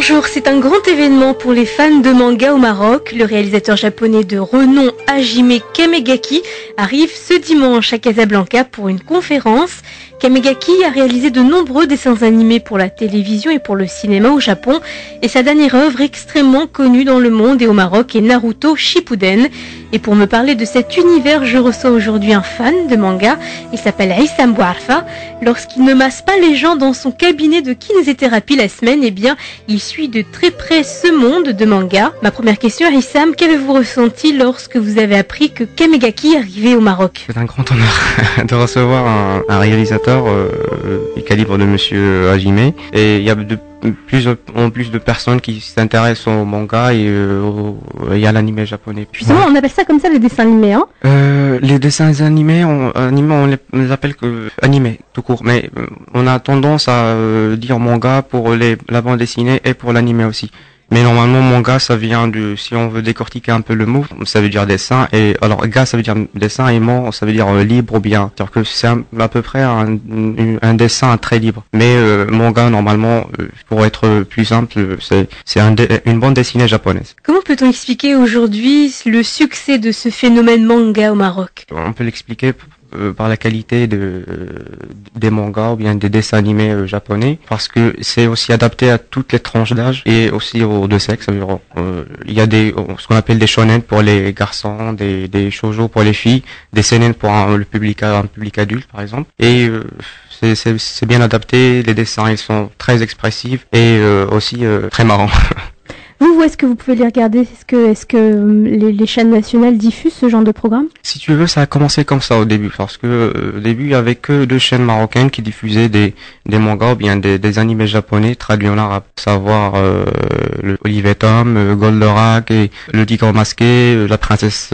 Bonjour, c'est un grand événement pour les fans de manga au Maroc. Le réalisateur japonais de renom Hajime Kamegaki arrive ce dimanche à Casablanca pour une conférence. Kamegaki a réalisé de nombreux dessins animés pour la télévision et pour le cinéma au Japon. Et sa dernière œuvre extrêmement connue dans le monde et au Maroc est Naruto Shippuden. Et pour me parler de cet univers, je reçois aujourd'hui un fan de manga. Il s'appelle Issam Bouarfa. Lorsqu'il ne masse pas les gens dans son cabinet de kinésithérapie la semaine, eh bien, il suit de très près ce monde de manga. Ma première question, Issam, qu'avez-vous ressenti lorsque vous avez appris que Kamegaki arrivait au Maroc? C'est un grand honneur de recevoir un réalisateur du calibre de Monsieur Hajime. Et il y a de plus en plus de personnes qui s'intéressent au manga et à l'anime japonais. Justement, on appelle ça comme ça les dessins animés, hein? Les dessins animés, on les appelle que animés tout court, mais on a tendance à dire manga pour la bande dessinée et pour l'anime aussi. Mais normalement, manga, ça vient si on veut décortiquer un peu le mot, ça veut dire dessin, et alors ga, ça veut dire dessin, et man, ça veut dire libre ou bien. C'est-à-dire que c'est à peu près un dessin très libre. Mais manga, normalement, pour être plus simple, c'est une bande dessinée japonaise. Comment peut-on expliquer aujourd'hui le succès de ce phénomène manga au Maroc? On peut l'expliquer par la qualité des mangas ou bien des dessins animés japonais, parce que c'est aussi adapté à toutes les tranches d'âge et aussi aux deux sexes. Il y a ce qu'on appelle des shonen pour les garçons, des shoujo pour les filles, des seinen pour un public adulte par exemple. Et c'est bien adapté, les dessins ils sont très expressifs et aussi très marrants. Où est-ce que vous pouvez les regarder? Est-ce que les chaînes nationales diffusent ce genre de programme? Si tu veux, ça a commencé comme ça au début, parce que au début, il y avait que 2 chaînes marocaines qui diffusaient des mangas ou bien des animés japonais traduits en arabe, à savoir le Olive et Tom, Goldorak et le Tigre masqué, la princesse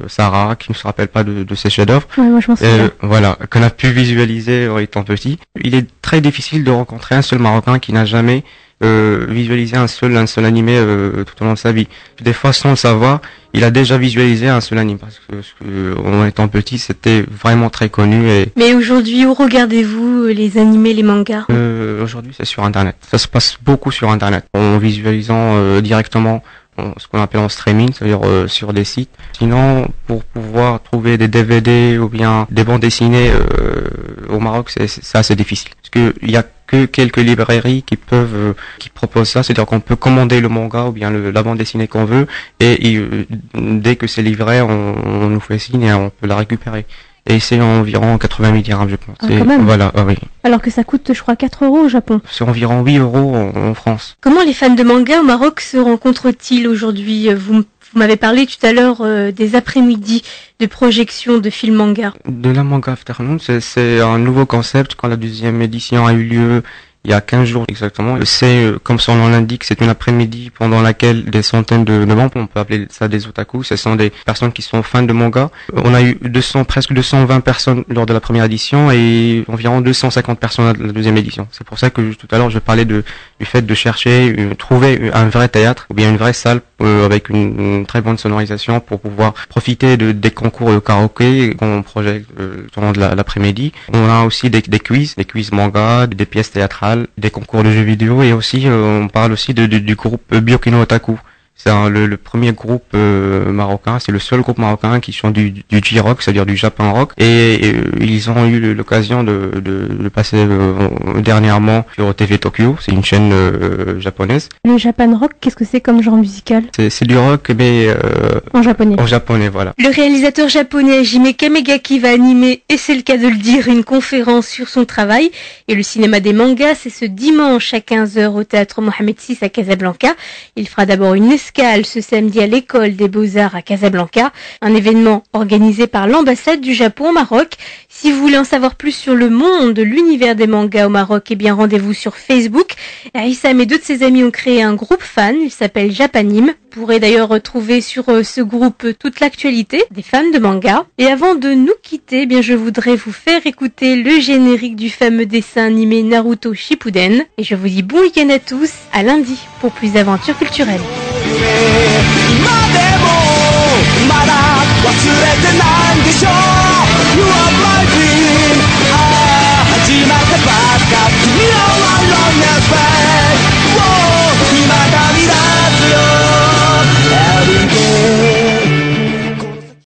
Sarah, qui ne se rappelle pas de ses chefs-d'œuvre. Ouais, moi je m'en souviens. Voilà, qu'on a pu visualiser étant petit. Il est très difficile de rencontrer un seul Marocain qui n'a jamais visualiser un seul animé tout au long de sa vie. Des fois, sans le savoir, il a déjà visualisé un seul anime, parce que en étant petit, c'était vraiment très connu. Mais aujourd'hui, où regardez-vous les animés, les mangas? Aujourd'hui, c'est sur Internet. Ça se passe beaucoup sur Internet, en visualisant directement ce qu'on appelle en streaming, c'est-à-dire sur des sites. Sinon, pour pouvoir trouver des DVD ou bien des bandes dessinées au Maroc, c'est assez difficile, parce que il y a que quelques librairies qui proposent ça, c'est-à-dire qu'on peut commander le manga ou bien la bande dessinée qu'on veut, et dès que c'est livré, on nous fait signe et on peut la récupérer. Et c'est environ 80 000 dirhams, je pense. Ah, quand même. Voilà, oui. Alors que ça coûte, je crois, 4 € au Japon. C'est environ 8 € en France. Comment les fans de manga au Maroc se rencontrent-ils aujourd'hui? Vous m'avez parlé tout à l'heure des après-midi de projection de films manga. De la manga afternoon, c'est un nouveau concept. Quand la 2e édition a eu lieu il y a 15 jours exactement, c'est comme son nom l'indique, c'est une après-midi pendant laquelle des centaines de membres, on peut appeler ça des otaku, ce sont des personnes qui sont fans de manga. On a eu presque 220 personnes lors de la première édition et environ 250 personnes à la 2e édition. C'est pour ça que tout à l'heure je parlais du fait de chercher, trouver un vrai théâtre ou bien une vraie salle avec une très bonne sonorisation pour pouvoir profiter des concours de karaoké qu'on projette tout au long de l'après-midi. On a aussi des quiz manga, des pièces théâtrales, des concours de jeux vidéo, et aussi on parle aussi du groupe Byokino Otaku. C'est le premier groupe marocain, c'est le seul groupe marocain qui chante du J-rock, c'est-à-dire du Japan rock, et ils ont eu l'occasion de passer dernièrement sur TV Tokyo, c'est une chaîne japonaise. Le Japan rock, qu'est-ce que c'est comme genre musical? C'est du rock, mais en japonais. En japonais, voilà. Le réalisateur japonais Hajime Kamegaki va animer, et c'est le cas de le dire, une conférence sur son travail. Et le cinéma des mangas, c'est ce dimanche à 15 h au théâtre Mohamed VI à Casablanca. Il fera d'abord une escale ce samedi à l'école des Beaux-Arts à Casablanca, un événement organisé par l'ambassade du Japon au Maroc. Si vous voulez en savoir plus sur le monde, l'univers des mangas au Maroc, eh bien rendez-vous sur Facebook. Issam et 2 de ses amis ont créé un groupe fan, il s'appelle Japanime. Vous pourrez d'ailleurs retrouver sur ce groupe toute l'actualité des fans de manga. Et avant de nous quitter, eh bien je voudrais vous faire écouter le générique du fameux dessin animé Naruto Shippuden. Et je vous dis bon week-end à tous, à lundi pour plus d'aventures culturelles. 今でもまだ忘れてないんでしょう